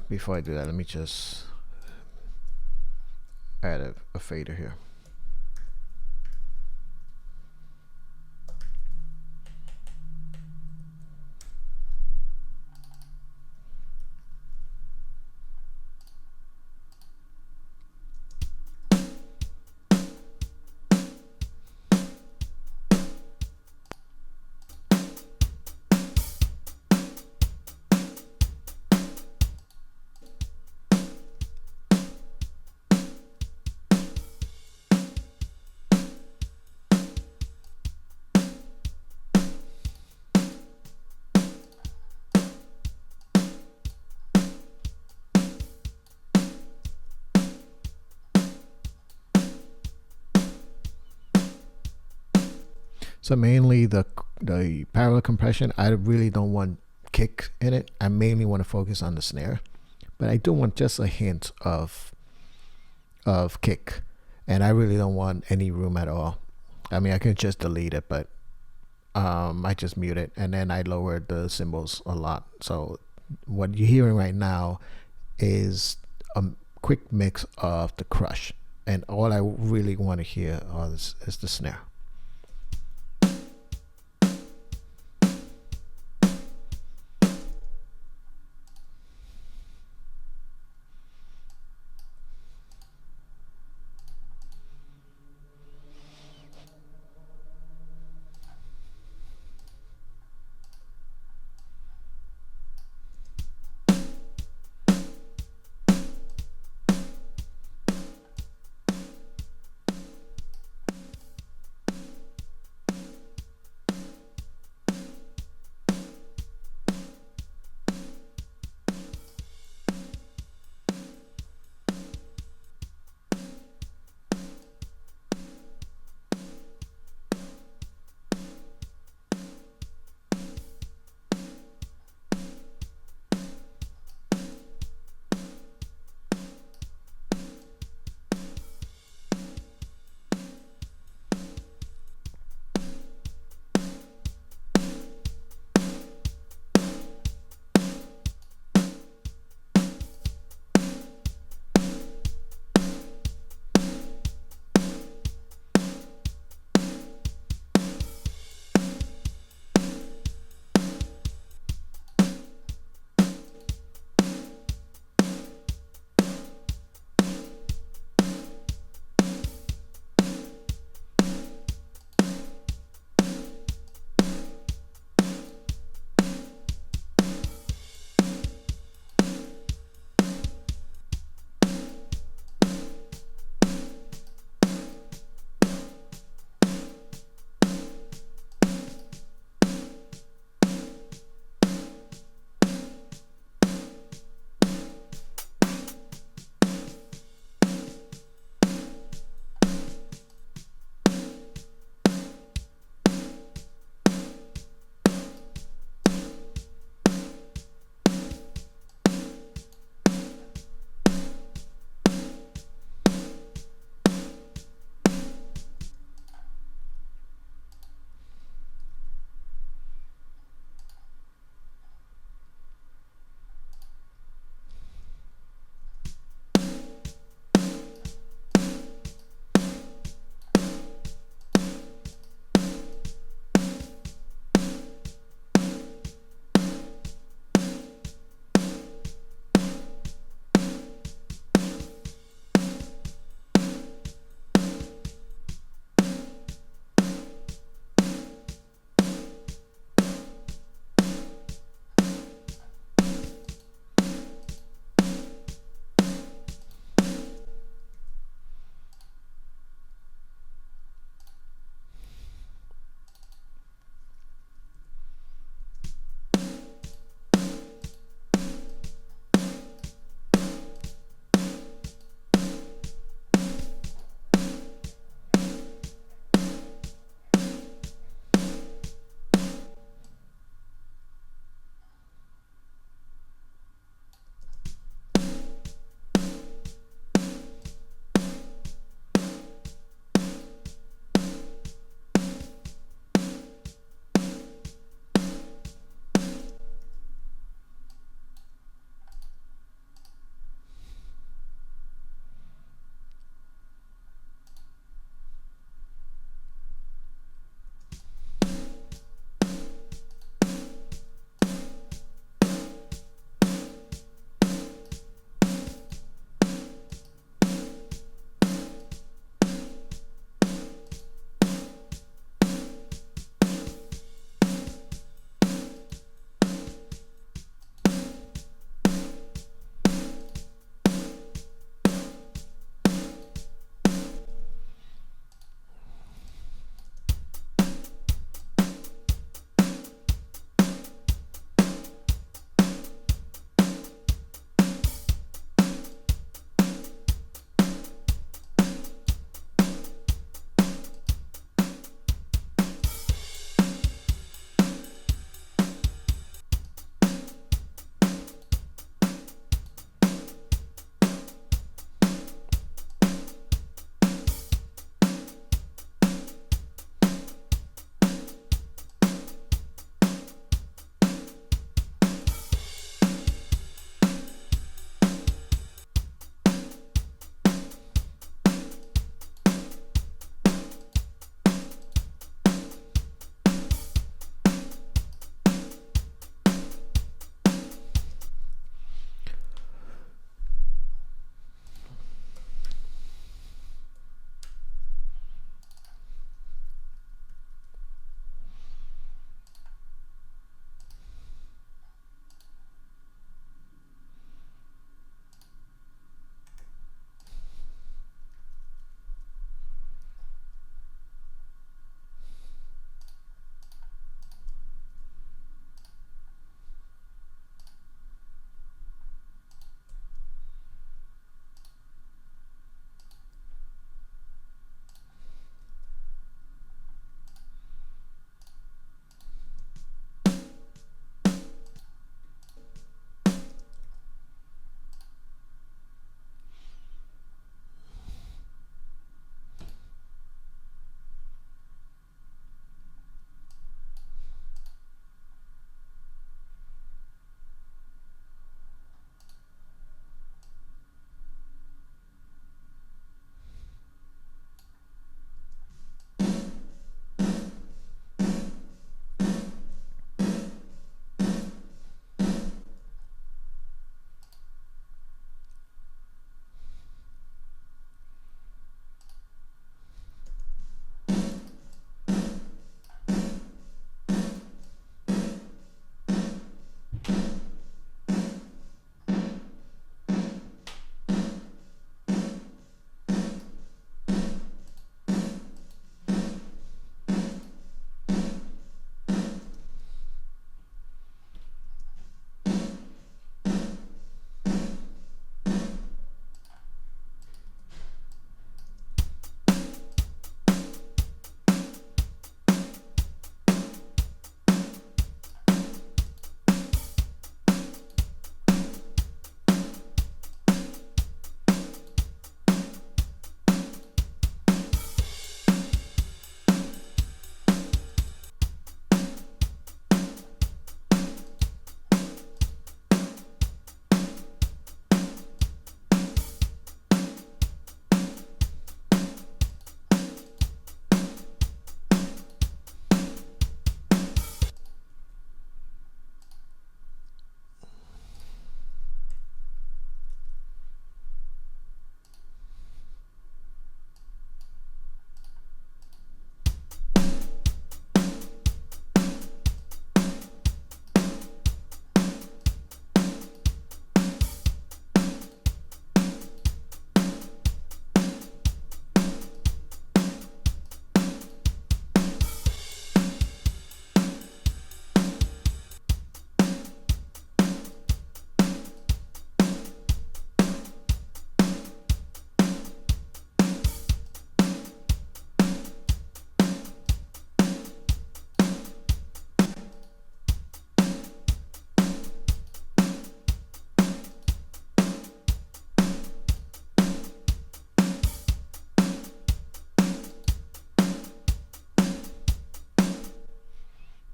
Before I do that, let me just add a fader here. So mainly the parallel compression, I really don't want kick in it. I mainly want to focus on the snare, but I do want just a hint of kick, and I really don't want any room at all. I mean, I can just delete it, but I just mute it, and then I lowered the cymbals a lot. So what you're hearing right now is a quick mix of the crush, and all I really want to hear is the snare.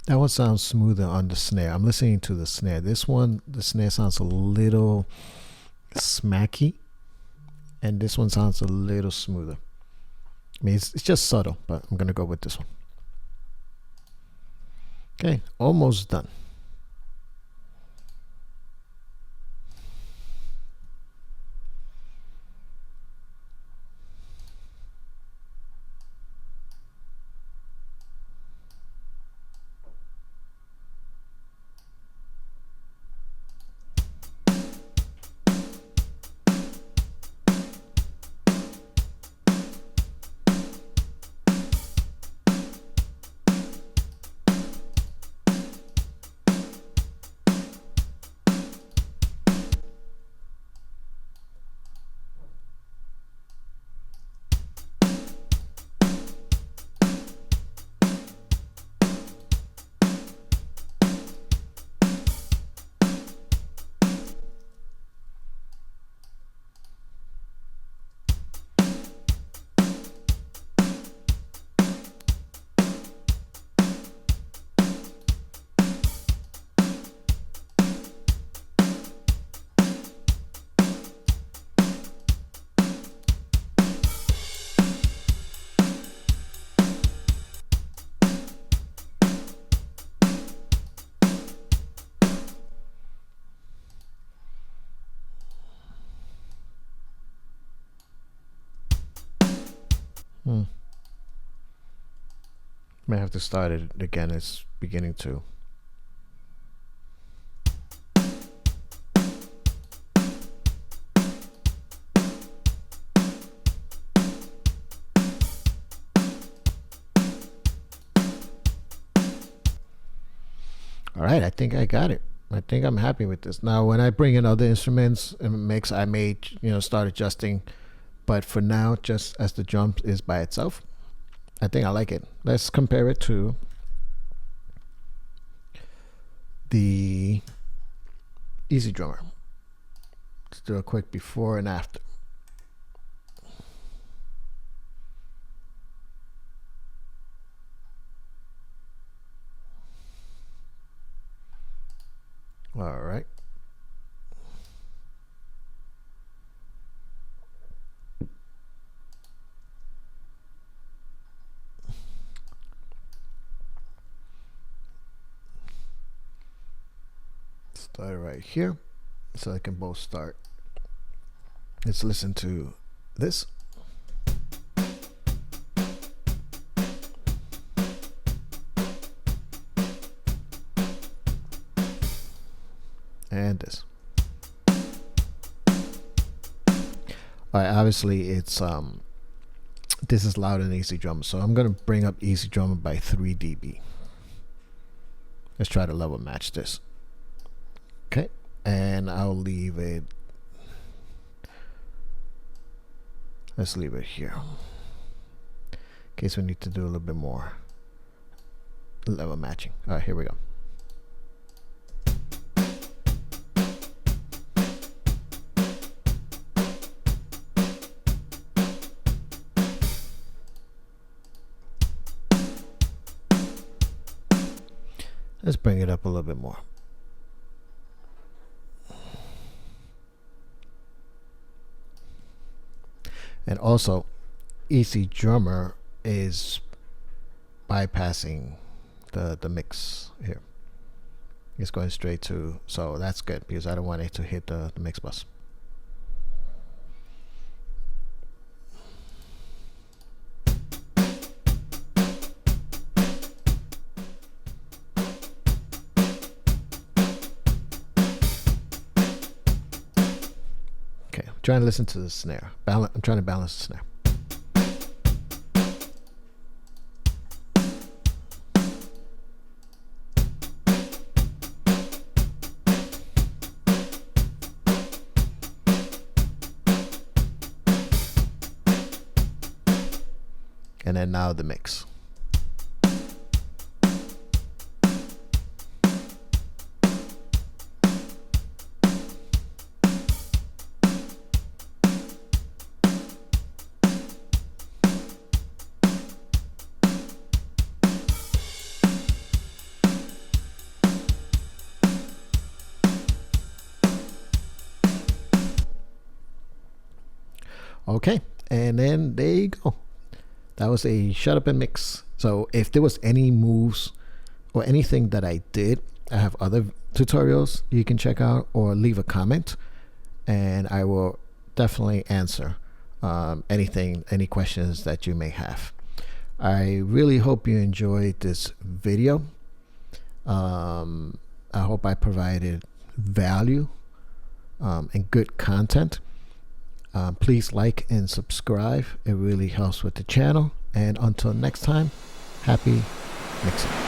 That one sounds smoother on the snare. I'm listening to the snare. This one, the snare sounds a little smacky, and this one sounds a little smoother. I mean, it's just subtle, but I'm gonna go with this one. Okay, almost done. May have to start it again. It's beginning to. All right, I think I got it. I think I'm happy with this. Now, when I bring in other instruments and mix, I may, start adjusting. But for now, just as the drum is by itself, I think I like it. Let's compare it to the EZdrummer. Let's do a quick before and after. All right. Start right here, so I can both start. Let's listen to this. And this. All right, obviously it's this is louder than EZdrummer, so I'm gonna bring up EZdrummer by 3 dB. Let's try to level match this. Okay, and I'll leave it. Let's leave it here in case we need to do a little bit more level matching. All right, here we go. Let's bring it up a little bit more. And also, EZdrummer is bypassing the mix here. It's going straight to, so that's good because I don't want it to hit the mix bus. Trying to listen to the snare. I'm trying to balance the snare. And then now the mix. Okay, and then there you go. That was a shut up and mix. So if there was any moves or anything that I did, I have other tutorials you can check out, or leave a comment and I will definitely answer any questions that you may have. I really hope you enjoyed this video. I hope I provided value and good content. Please like and subscribe. It really helps with the channel. And until next time, happy mixing.